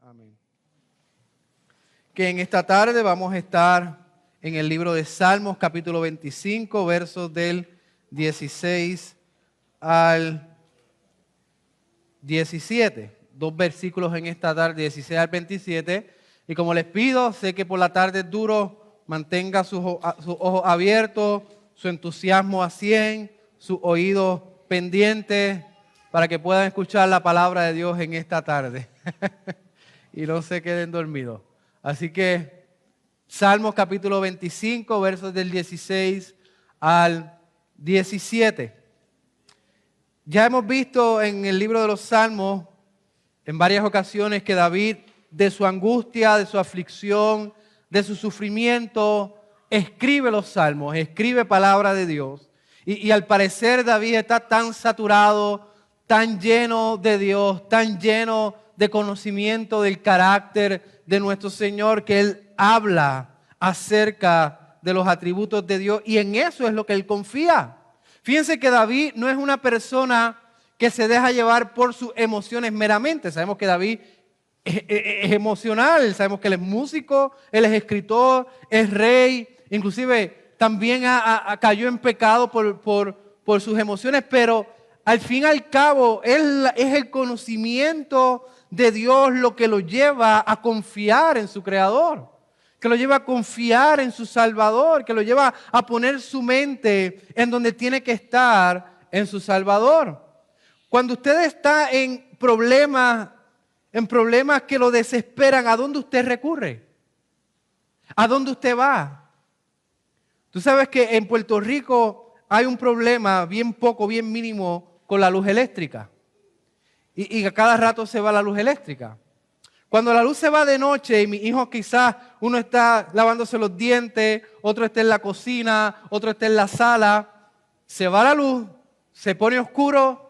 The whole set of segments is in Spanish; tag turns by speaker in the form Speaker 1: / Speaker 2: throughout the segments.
Speaker 1: Amén. Que en esta tarde vamos a estar en el libro de Salmos, capítulo 25, versos del 16 al 17. 2 versículos en esta tarde, 16 al 27. Y como les pido, sé que por la tarde es duro, mantenga sus ojos abiertos, su entusiasmo a 100, sus oídos pendientes, para que puedan escuchar la palabra de Dios en esta tarde. Y no se queden dormidos. Así que Salmos capítulo 25, versos del 16 al 17. Ya hemos visto en el libro de los Salmos en varias ocasiones que David, de su angustia, de su aflicción, de su sufrimiento, escribe los Salmos, escribe palabra de Dios. Y al parecer David está tan saturado, tan lleno de Dios, tan lleno de conocimiento del carácter de nuestro Señor, que Él habla acerca de los atributos de Dios, y en eso es lo que Él confía. Fíjense que David no es una persona que se deja llevar por sus emociones meramente. Sabemos que David es emocional, sabemos que él es músico, él es escritor, es rey, inclusive también cayó en pecado por sus emociones, pero al fin y al cabo es el conocimiento de Dios lo que lo lleva a confiar en su Creador, que lo lleva a confiar en su Salvador, que lo lleva a poner su mente en donde tiene que estar, en su Salvador. Cuando usted está en problemas que lo desesperan, ¿a dónde usted recurre? ¿A dónde usted va? Tú sabes que en Puerto Rico hay un problema bien mínimo con la luz eléctrica. Y a cada rato se va la luz eléctrica. Cuando la luz se va de noche y mis hijos quizás, uno está lavándose los dientes, otro está en la cocina, otro está en la sala, se va la luz, se pone oscuro.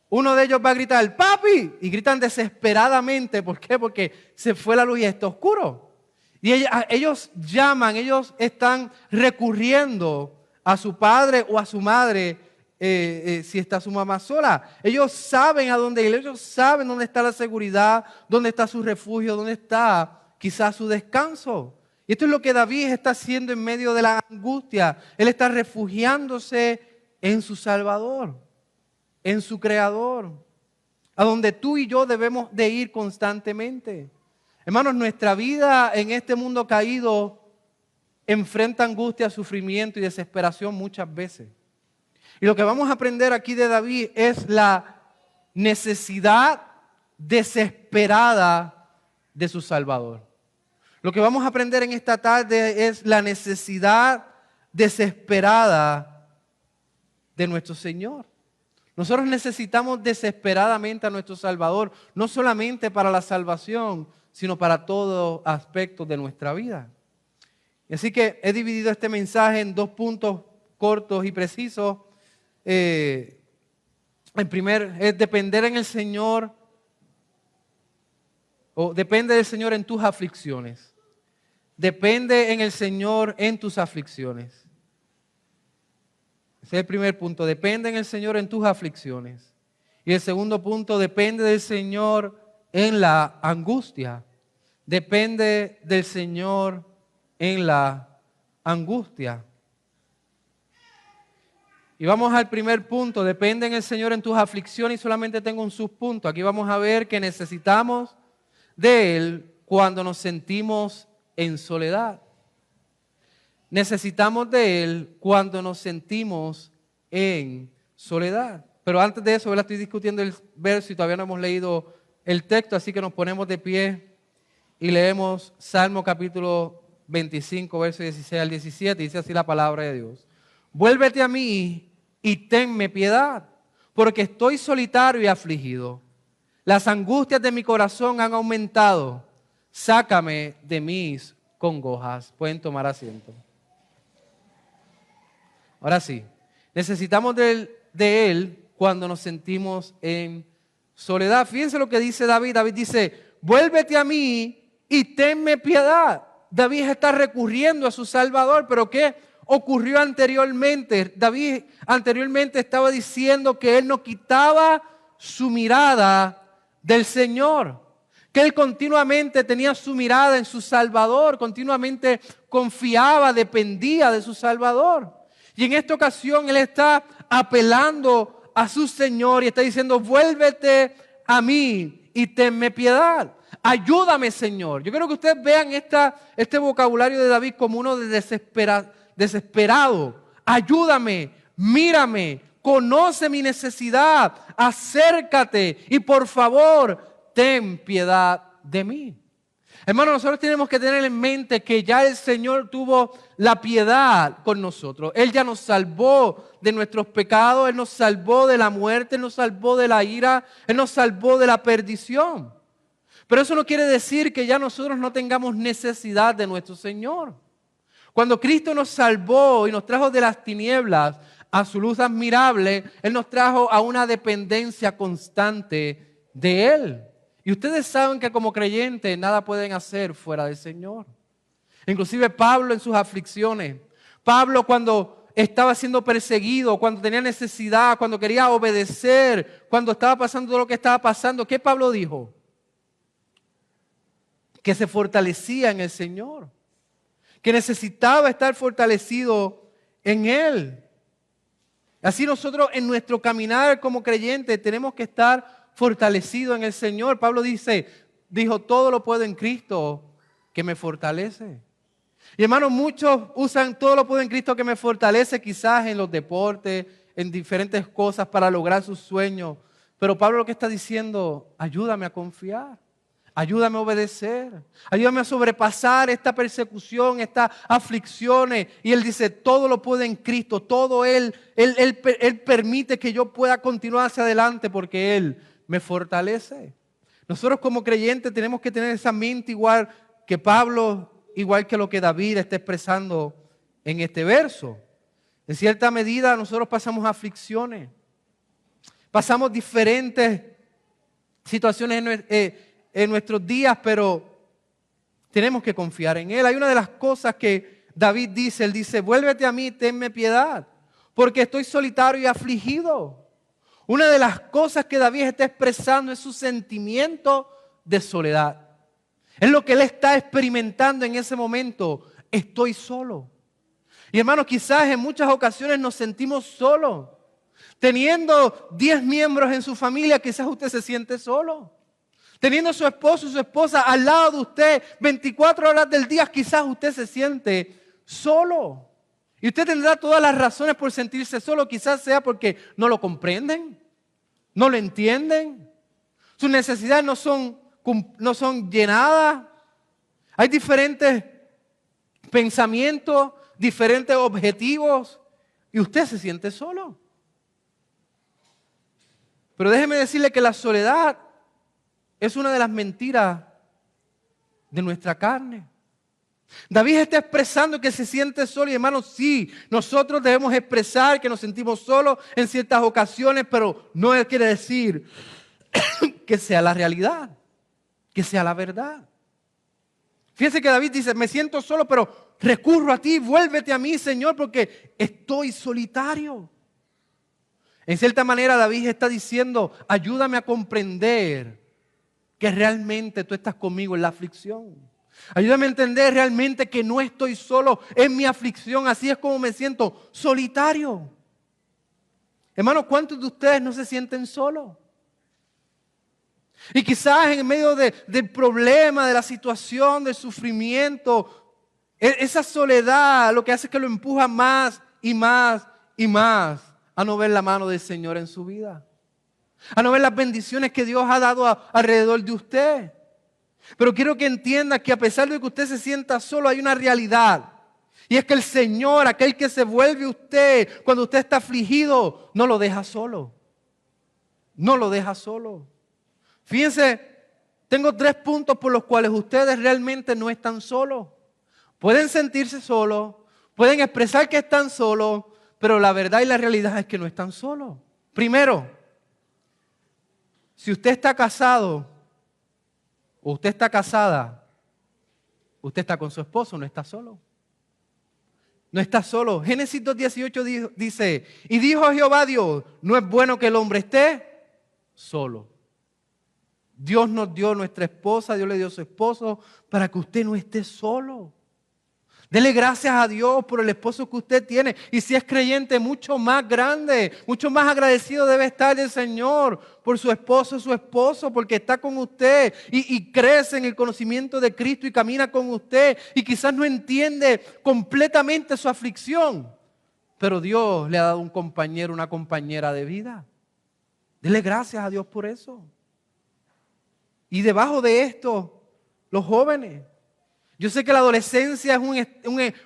Speaker 1: Uno de ellos va a gritar, ¡papi! Y gritan desesperadamente. ¿Por qué? Porque se fue la luz y está oscuro. Y ellos llaman, ellos están recurriendo a su padre o a su madre, si está su mamá sola. Ellos saben a dónde ir, ellos saben dónde está la seguridad, dónde está su refugio, dónde está quizás su descanso. Y esto es lo que David está haciendo en medio de la angustia. Él está refugiándose en su Salvador, en su Creador, a donde tú y yo debemos de ir constantemente. Hermanos, nuestra vida en este mundo caído enfrenta angustia, sufrimiento y desesperación muchas veces. Y lo que vamos a aprender aquí de David es la necesidad desesperada de su Salvador. Lo que vamos a aprender en esta tarde es la necesidad desesperada de nuestro Señor. Nosotros necesitamos desesperadamente a nuestro Salvador, no solamente para la salvación, sino para todo aspecto de nuestra vida. Y así que he dividido este mensaje en 2 puntos cortos y precisos. El primer es depender en el Señor, o depende del Señor en tus aflicciones. Depende en el Señor en tus aflicciones. Ese es el primer punto, depende en el Señor en tus aflicciones. Y el segundo punto, depende del Señor en la angustia. Depende del Señor en la angustia. Y vamos al primer punto, depende en el Señor en tus aflicciones, y solamente tengo un subpunto. Aquí vamos a ver que necesitamos de Él cuando nos sentimos en soledad. Necesitamos de Él cuando nos sentimos en soledad. Pero antes de eso, estoy discutiendo el verso y todavía no hemos leído el texto, así que nos ponemos de pie y leemos Salmo capítulo 25, versos 16 al 17. Dice así la palabra de Dios. Vuélvete a mí y tenme piedad, porque estoy solitario y afligido. Las angustias de mi corazón han aumentado. Sácame de mis congojas. Pueden tomar asiento. Ahora sí, necesitamos de Él cuando nos sentimos en soledad. Fíjense lo que dice David. David dice, vuélvete a mí y tenme piedad. David está recurriendo a su Salvador, pero ¿qué ocurrió anteriormente? David anteriormente estaba diciendo que él no quitaba su mirada del Señor, que él continuamente tenía su mirada en su Salvador, continuamente confiaba, dependía de su Salvador. Y en esta ocasión él está apelando a su Señor y está diciendo, vuélvete a mí y tenme piedad. Ayúdame, Señor. Yo quiero que ustedes vean este vocabulario de David como uno de desesperado. Ayúdame, mírame, conoce mi necesidad, acércate y por favor, ten piedad de mí. Hermanos, nosotros tenemos que tener en mente que ya el Señor tuvo la piedad con nosotros. Él ya nos salvó de nuestros pecados, Él nos salvó de la muerte, Él nos salvó de la ira, Él nos salvó de la perdición. Pero eso no quiere decir que ya nosotros no tengamos necesidad de nuestro Señor. Cuando Cristo nos salvó y nos trajo de las tinieblas a su luz admirable, Él nos trajo a una dependencia constante de Él. Y ustedes saben que como creyentes nada pueden hacer fuera del Señor. Inclusive Pablo en sus aflicciones, Pablo cuando estaba siendo perseguido, cuando tenía necesidad, cuando quería obedecer, cuando estaba pasando todo lo que estaba pasando, ¿qué Pablo dijo? Que se fortalecía en el Señor, que necesitaba estar fortalecido en Él. Así nosotros en nuestro caminar como creyentes tenemos que estar fortalecido en el Señor. Pablo dijo, todo lo puedo en Cristo que me fortalece. Y hermanos, muchos usan todo lo puedo en Cristo que me fortalece quizás en los deportes, en diferentes cosas para lograr sus sueños. Pero Pablo lo que está diciendo, ayúdame a confiar, ayúdame a obedecer, ayúdame a sobrepasar esta persecución, estas aflicciones. Y él dice, todo lo puedo en Cristo, todo Él permite que yo pueda continuar hacia adelante porque Él me fortalece. Nosotros como creyentes tenemos que tener esa mente igual que Pablo, igual que lo que David está expresando en este verso. En cierta medida nosotros pasamos aflicciones, pasamos diferentes situaciones en nuestros días, pero tenemos que confiar en Él. Hay una de las cosas que David dice, él dice, vuélvete a mí, tenme piedad, porque estoy solitario y afligido. Una de las cosas que David está expresando es su sentimiento de soledad. Es lo que él está experimentando en ese momento. Estoy solo. Y hermanos, quizás en muchas ocasiones nos sentimos solos. Teniendo 10 miembros en su familia, quizás usted se siente solo. Teniendo a su esposo o su esposa al lado de usted 24 horas del día, quizás usted se siente solo. Y usted tendrá todas las razones por sentirse solo, quizás sea porque no lo comprenden, no lo entienden, sus necesidades no son llenadas. Hay diferentes pensamientos, diferentes objetivos y usted se siente solo. Pero déjeme decirle que la soledad es una de las mentiras de nuestra carne. David está expresando que se siente solo y hermanos, sí, nosotros debemos expresar que nos sentimos solos en ciertas ocasiones, pero no quiere decir que sea la realidad, que sea la verdad. Fíjense que David dice, me siento solo, pero recurro a ti, vuélvete a mí, Señor, porque estoy solitario. En cierta manera David está diciendo, ayúdame a comprender que realmente tú estás conmigo en la aflicción. Ayúdame a entender realmente que no estoy solo en mi aflicción. Así es como me siento, solitario. Hermanos, ¿cuántos de ustedes no se sienten solos? Y quizás en medio del problema, de la situación, del sufrimiento, esa soledad lo que hace es que lo empuja más y más y más a no ver la mano del Señor en su vida. A no ver las bendiciones que Dios ha dado alrededor de usted. Pero quiero que entienda que a pesar de que usted se sienta solo, hay una realidad. Y es que el Señor, aquel que se vuelve usted cuando usted está afligido, no lo deja solo. No lo deja solo. Fíjense, tengo 3 puntos por los cuales ustedes realmente no están solos. Pueden sentirse solos, pueden expresar que están solos, pero la verdad y la realidad es que no están solos. Primero, si usted está casado o usted está casada, usted está con su esposo, no está solo. No está solo. Génesis 2:18 dice, y dijo Jehová Dios, no es bueno que el hombre esté solo. Dios nos dio nuestra esposa, Dios le dio su esposo para que usted no esté solo. Dele gracias a Dios por el esposo que usted tiene. Y si es creyente, mucho más grande, mucho más agradecido debe estar el Señor por su esposo, porque está con usted y crece en el conocimiento de Cristo y camina con usted. Y quizás no entiende completamente su aflicción, pero Dios le ha dado un compañero, una compañera de vida. Dele gracias a Dios por eso. Y debajo de esto, los jóvenes. Yo sé que la adolescencia es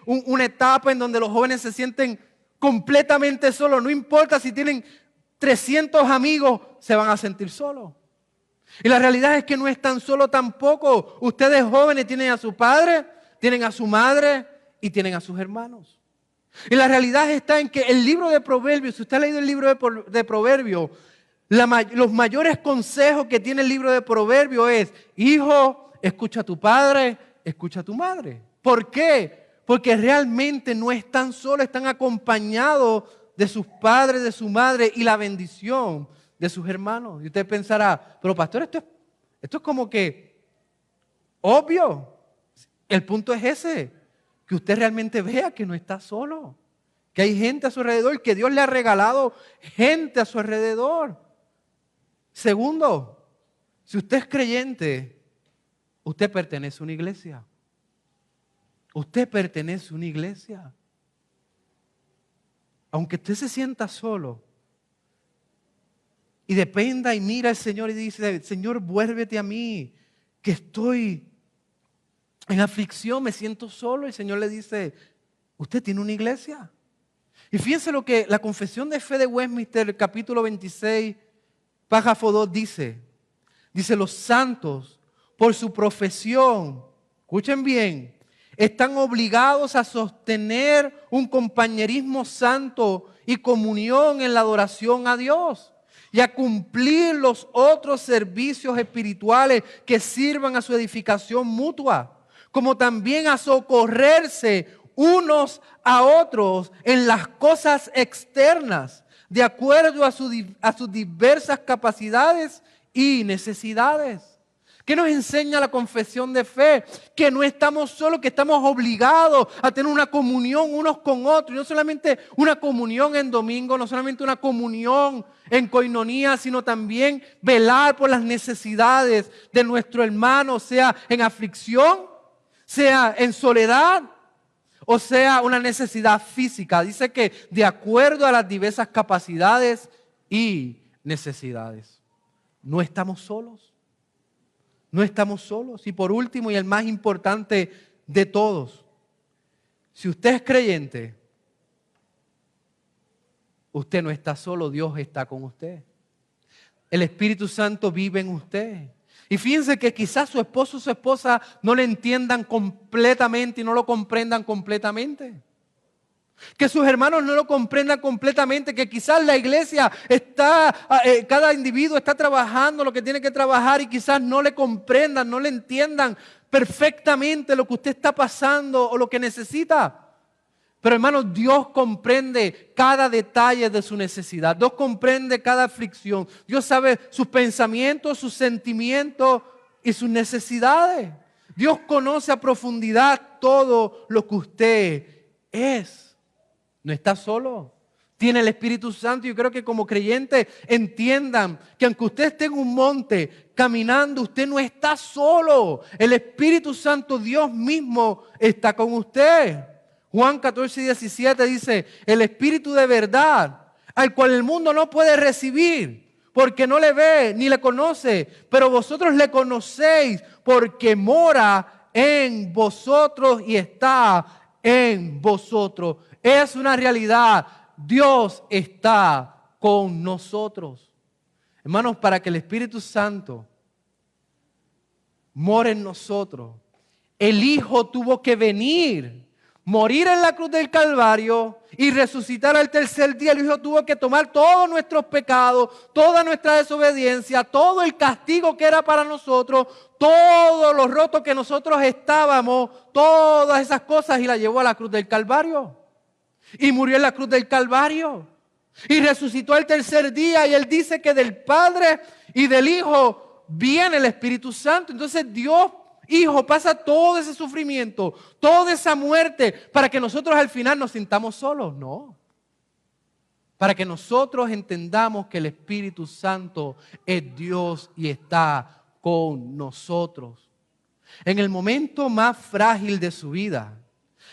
Speaker 1: una etapa en donde los jóvenes se sienten completamente solos. No importa si tienen 300 amigos, se van a sentir solos. Y la realidad es que no están solos tampoco. Ustedes jóvenes tienen a su padre, tienen a su madre y tienen a sus hermanos. Y la realidad está en que el libro de Proverbios, si usted ha leído el libro de Proverbios, los mayores consejos que tiene el libro de Proverbios es: hijo, escucha a tu padre, escucha a tu madre. ¿Por qué? Porque realmente no están solos, están acompañados de sus padres, de su madre y la bendición de sus hermanos. Y usted pensará, pero pastor, esto es como que obvio. El punto es ese, que usted realmente vea que no está solo, que hay gente a su alrededor, que Dios le ha regalado gente a su alrededor. Segundo, si usted es creyente, usted pertenece a una iglesia. Usted pertenece a una iglesia. Aunque usted se sienta solo y dependa y mira al Señor y dice: Señor, vuélvete a mí, que estoy en aflicción, me siento solo. El Señor le dice: usted tiene una iglesia. Y fíjense lo que la Confesión de Fe de Westminster, capítulo 26, párrafo 2 dice. Dice: los santos, por su profesión, escuchen bien, están obligados a sostener un compañerismo santo y comunión en la adoración a Dios y a cumplir los otros servicios espirituales que sirvan a su edificación mutua, como también a socorrerse unos a otros en las cosas externas, de acuerdo a sus diversas capacidades y necesidades. ¿Qué nos enseña la confesión de fe? Que no estamos solos, que estamos obligados a tener una comunión unos con otros. Y no solamente una comunión en domingo, no solamente una comunión en coinonía, sino también velar por las necesidades de nuestro hermano, sea en aflicción, sea en soledad, o sea una necesidad física. Dice que de acuerdo a las diversas capacidades y necesidades. No estamos solos. No estamos solos. Y por último, y el más importante de todos, si usted es creyente, usted no está solo, Dios está con usted. El Espíritu Santo vive en usted. Y fíjense que quizás su esposo o su esposa no le entiendan completamente y no lo comprendan completamente. Que sus hermanos no lo comprendan completamente, que quizás la iglesia cada individuo está trabajando lo que tiene que trabajar y quizás no le comprendan, no le entiendan perfectamente lo que usted está pasando o lo que necesita. Pero hermanos, Dios comprende cada detalle de su necesidad. Dios comprende cada aflicción. Dios sabe sus pensamientos, sus sentimientos y sus necesidades. Dios conoce a profundidad todo lo que usted es. No está solo, tiene el Espíritu Santo. Yo creo que como creyentes entiendan que aunque usted esté en un monte caminando, usted no está solo. El Espíritu Santo, Dios mismo, está con usted. Juan 14:17 dice: el Espíritu de verdad, al cual el mundo no puede recibir, porque no le ve ni le conoce, pero vosotros le conocéis porque mora en vosotros y está en vosotros. Es una realidad. Dios está con nosotros. Hermanos, para que el Espíritu Santo more en nosotros, el Hijo tuvo que venir, morir en la cruz del Calvario y resucitar al tercer día. El Hijo tuvo que tomar todos nuestros pecados, toda nuestra desobediencia, todo el castigo que era para nosotros, todos los rotos que nosotros estábamos, todas esas cosas, y la llevó a la cruz del Calvario. Y murió en la cruz del Calvario. Y resucitó al tercer día. Y Él dice que del Padre y del Hijo viene el Espíritu Santo. Entonces Dios, Hijo, pasa todo ese sufrimiento, toda esa muerte, para que nosotros al final nos sintamos solos. No. Para que nosotros entendamos que el Espíritu Santo es Dios y está con nosotros. En el momento más frágil de su vida,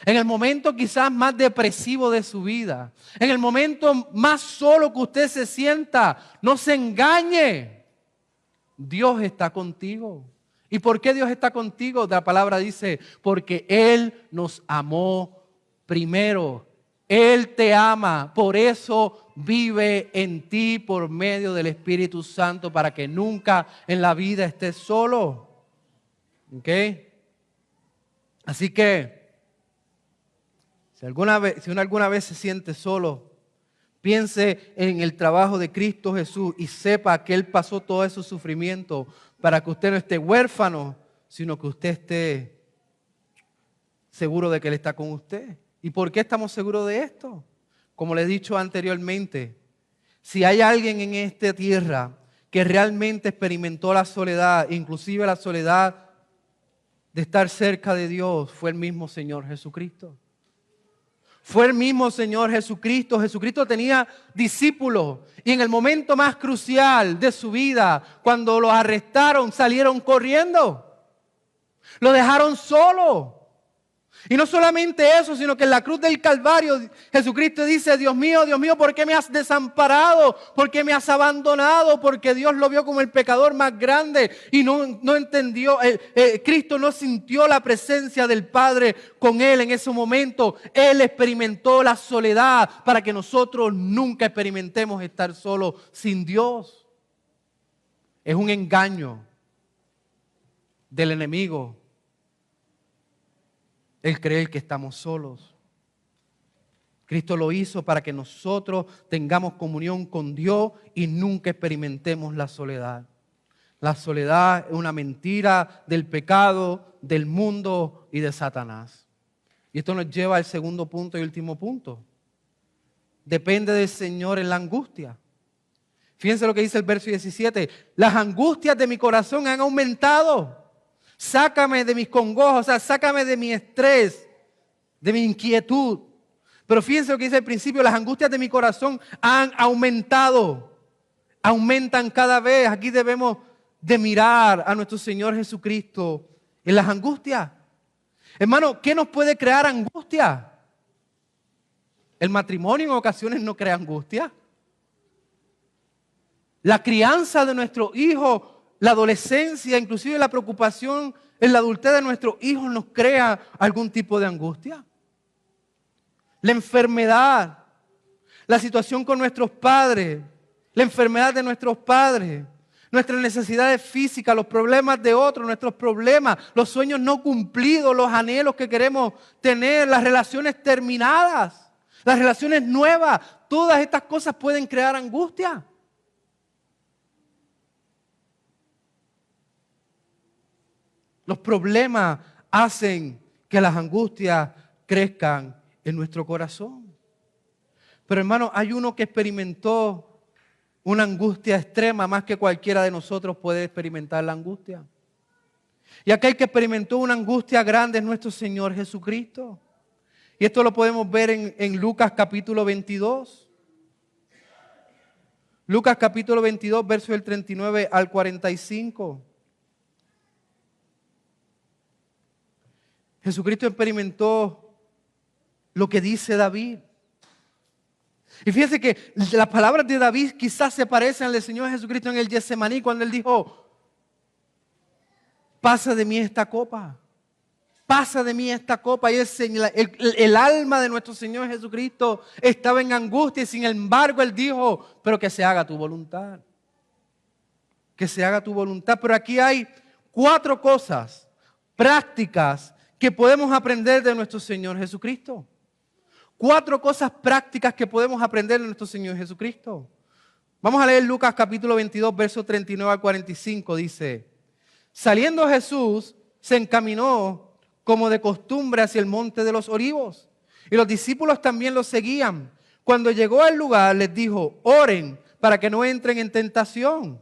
Speaker 1: en el momento quizás más depresivo de su vida, en el momento más solo que usted se sienta, no se engañe. Dios está contigo. ¿Y por qué Dios está contigo? La palabra dice, porque Él nos amó primero. Él te ama, por eso vive en ti por medio del Espíritu Santo para que nunca en la vida estés solo. ¿Ok? Así que, si uno alguna vez se siente solo, piense en el trabajo de Cristo Jesús y sepa que Él pasó todo ese sufrimiento para que usted no esté huérfano, sino que usted esté seguro de que Él está con usted. ¿Y por qué estamos seguros de esto? Como le he dicho anteriormente, si hay alguien en esta tierra que realmente experimentó la soledad, inclusive la soledad de estar cerca de Dios, fue el mismo Señor Jesucristo. Fue el mismo Señor Jesucristo. Jesucristo tenía discípulos y en el momento más crucial de su vida, cuando lo arrestaron, salieron corriendo. Lo dejaron solo. Y no solamente eso, sino que en la cruz del Calvario Jesucristo dice, Dios mío, ¿por qué me has desamparado? ¿Por qué me has abandonado? Porque Dios lo vio como el pecador más grande y no entendió, Cristo no sintió la presencia del Padre con Él en ese momento. Él experimentó la soledad para que nosotros nunca experimentemos estar solos sin Dios. Es un engaño del enemigo el creer que estamos solos. Cristo lo hizo para que nosotros tengamos comunión con Dios y nunca experimentemos la soledad. La soledad es una mentira del pecado, del mundo y de Satanás. Y esto nos lleva al segundo punto y último punto. Depende del Señor en la angustia. Fíjense lo que dice el verso 17. Las angustias de mi corazón han aumentado. Sácame de mis congojos, o sea, sácame de mi estrés, de mi inquietud. Pero fíjense lo que dice al principio, las angustias de mi corazón han aumentado, aumentan cada vez. Aquí debemos de mirar a nuestro Señor Jesucristo en las angustias. Hermano, ¿qué nos puede crear angustia? El matrimonio en ocasiones no crea angustia. La crianza de nuestros hijos, la adolescencia, inclusive la preocupación en la adultez de nuestros hijos nos crea algún tipo de angustia. La enfermedad, la situación con nuestros padres, la enfermedad de nuestros padres, nuestras necesidades físicas, los problemas de otros, nuestros problemas, los sueños no cumplidos, los anhelos que queremos tener, las relaciones terminadas, las relaciones nuevas, todas estas cosas pueden crear angustia. Los problemas hacen que las angustias crezcan en nuestro corazón. Pero hermano, hay uno que experimentó una angustia extrema más que cualquiera de nosotros puede experimentar la angustia. Y aquel que experimentó una angustia grande es nuestro Señor Jesucristo. Y esto lo podemos ver en Lucas capítulo 22. Lucas capítulo 22, versos del 39 al 45. Jesucristo experimentó lo que dice David. Y fíjense que las palabras de David quizás se parecen al del Señor Jesucristo en el Getsemaní cuando Él dijo, pasa de mí esta copa, pasa de mí esta copa. Y el alma de nuestro Señor Jesucristo estaba en angustia y sin embargo Él dijo, pero que se haga tu voluntad. Que se haga tu voluntad. Pero aquí hay 4 cosas prácticas que podemos aprender de nuestro Señor Jesucristo. 4 cosas prácticas que podemos aprender de nuestro Señor Jesucristo. Vamos a leer Lucas capítulo 22, versos 39 al 45. Dice, saliendo Jesús se encaminó como de costumbre hacia el monte de los olivos. Y los discípulos también lo seguían. Cuando llegó al lugar les dijo, oren para que no entren en tentación.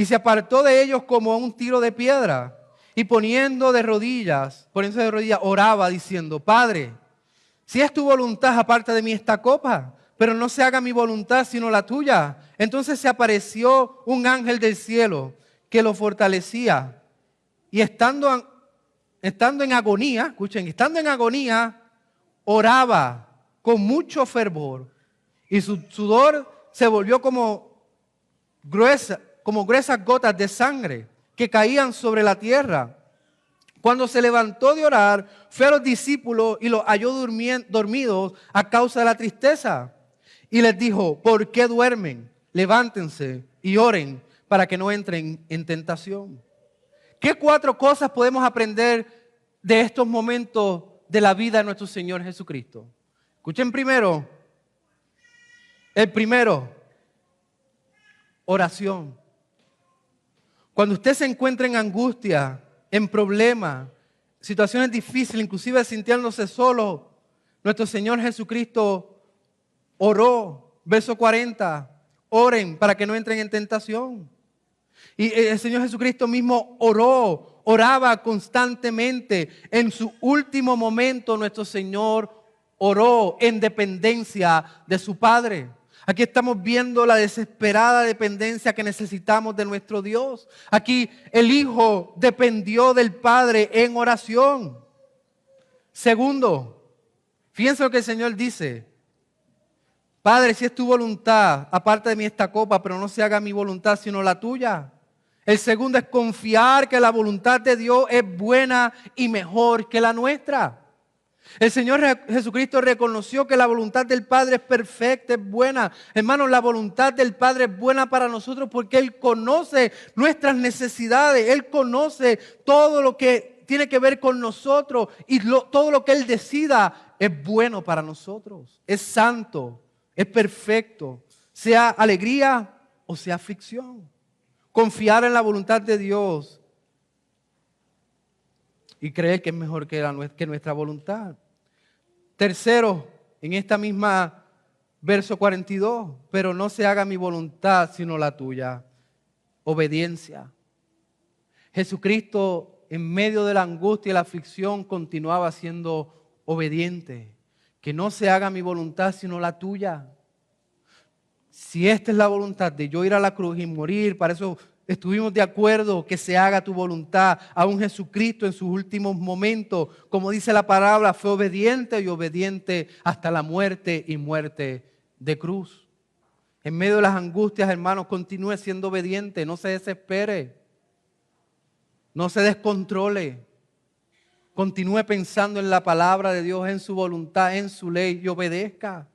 Speaker 1: y se apartó de ellos como un tiro de piedra. Y poniéndose de rodillas, oraba diciendo: Padre, si es tu voluntad, aparta de mí esta copa, pero no se haga mi voluntad sino la tuya. Entonces se apareció un ángel del cielo que lo fortalecía. Y estando en agonía, escuchen, estando en agonía, oraba con mucho fervor. Y su sudor se volvió como gruesas gotas de sangre que caían sobre la tierra. Cuando se levantó de orar, fue a los discípulos y los halló dormidos a causa de la tristeza. Y les dijo: ¿por qué duermen? Levántense y oren para que no entren en tentación. ¿Qué 4 cosas podemos aprender de estos momentos de la vida de nuestro Señor Jesucristo? Escuchen primero. El primero, oración. Cuando usted se encuentra en angustia, en problemas, situaciones difíciles, inclusive sintiéndose solo, nuestro Señor Jesucristo oró. Verso 40, oren para que no entren en tentación. Y el Señor Jesucristo mismo oraba constantemente. En su último momento nuestro Señor oró en dependencia de su Padre. Aquí estamos viendo la desesperada dependencia que necesitamos de nuestro Dios. Aquí el Hijo dependió del Padre en oración. Segundo, fíjense lo que el Señor dice: Padre, si es tu voluntad, aparta de mí esta copa, pero no se haga mi voluntad sino la tuya. El segundo es confiar que la voluntad de Dios es buena y mejor que la nuestra. El Señor Jesucristo reconoció que la voluntad del Padre es perfecta, es buena. Hermanos, la voluntad del Padre es buena para nosotros porque Él conoce nuestras necesidades. Él conoce todo lo que tiene que ver con nosotros y todo lo que Él decida es bueno para nosotros. Es santo, es perfecto, sea alegría o sea aflicción. Confiar en la voluntad de Dios y creer que es mejor que nuestra voluntad. Tercero, en esta misma verso 42, pero no se haga mi voluntad sino la tuya. Obediencia. Jesucristo en medio de la angustia y la aflicción continuaba siendo obediente. Que no se haga mi voluntad sino la tuya. Si esta es la voluntad de yo ir a la cruz y morir, para eso estuvimos de acuerdo que se haga tu voluntad. Aún Jesucristo en sus últimos momentos, como dice la palabra, fue obediente y obediente hasta la muerte y muerte de cruz. En medio de las angustias, hermanos, continúe siendo obediente, no se desespere, no se descontrole. Continúe pensando en la palabra de Dios, en su voluntad, en su ley y obedezca.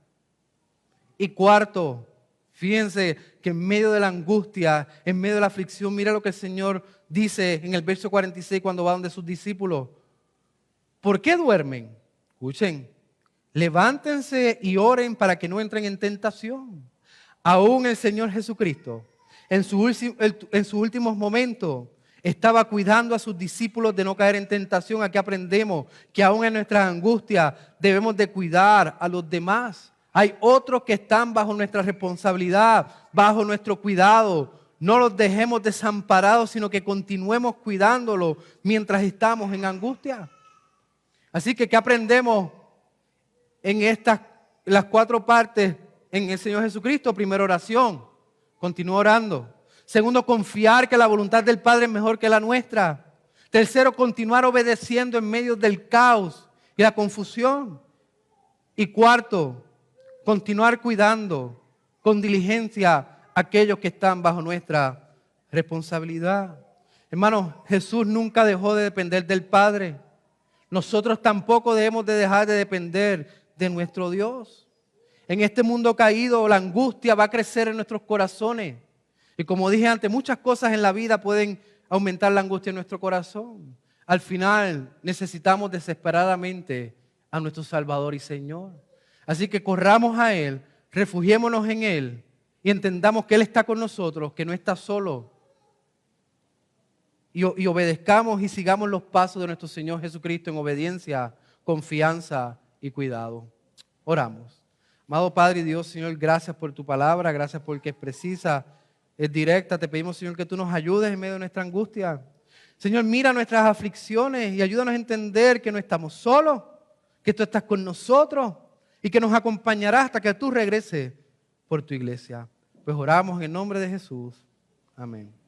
Speaker 1: Y cuarto, fíjense que en medio de la angustia, en medio de la aflicción, mira lo que el Señor dice en el verso 46 cuando va donde sus discípulos. ¿Por qué duermen? Escuchen, levántense y oren para que no entren en tentación. Aún el Señor Jesucristo, en sus últimos momentos, estaba cuidando a sus discípulos de no caer en tentación. Aquí aprendemos que aún en nuestras angustias debemos de cuidar a los demás. Hay otros que están bajo nuestra responsabilidad, bajo nuestro cuidado. No los dejemos desamparados, sino que continuemos cuidándolos mientras estamos en angustia. Así que, ¿qué aprendemos en las 4 partes en el Señor Jesucristo? Primero, oración. Continúa orando. Segundo, confiar que la voluntad del Padre es mejor que la nuestra. Tercero, continuar obedeciendo en medio del caos y la confusión. Y cuarto, continuar cuidando con diligencia a aquellos que están bajo nuestra responsabilidad. Hermanos, Jesús nunca dejó de depender del Padre. Nosotros tampoco debemos de dejar de depender de nuestro Dios. En este mundo caído, la angustia va a crecer en nuestros corazones. Y como dije antes, muchas cosas en la vida pueden aumentar la angustia en nuestro corazón. Al final, necesitamos desesperadamente a nuestro Salvador y Señor. Así que corramos a Él, refugiémonos en Él y entendamos que Él está con nosotros, que no está solo. Y obedezcamos y sigamos los pasos de nuestro Señor Jesucristo en obediencia, confianza y cuidado. Oramos. Amado Padre y Dios, Señor, gracias por tu palabra, gracias porque es precisa, es directa. Te pedimos, Señor, que tú nos ayudes en medio de nuestra angustia. Señor, mira nuestras aflicciones y ayúdanos a entender que no estamos solos, que tú estás con nosotros y que nos acompañarás hasta que tú regreses por tu iglesia. Pues oramos en el nombre de Jesús. Amén.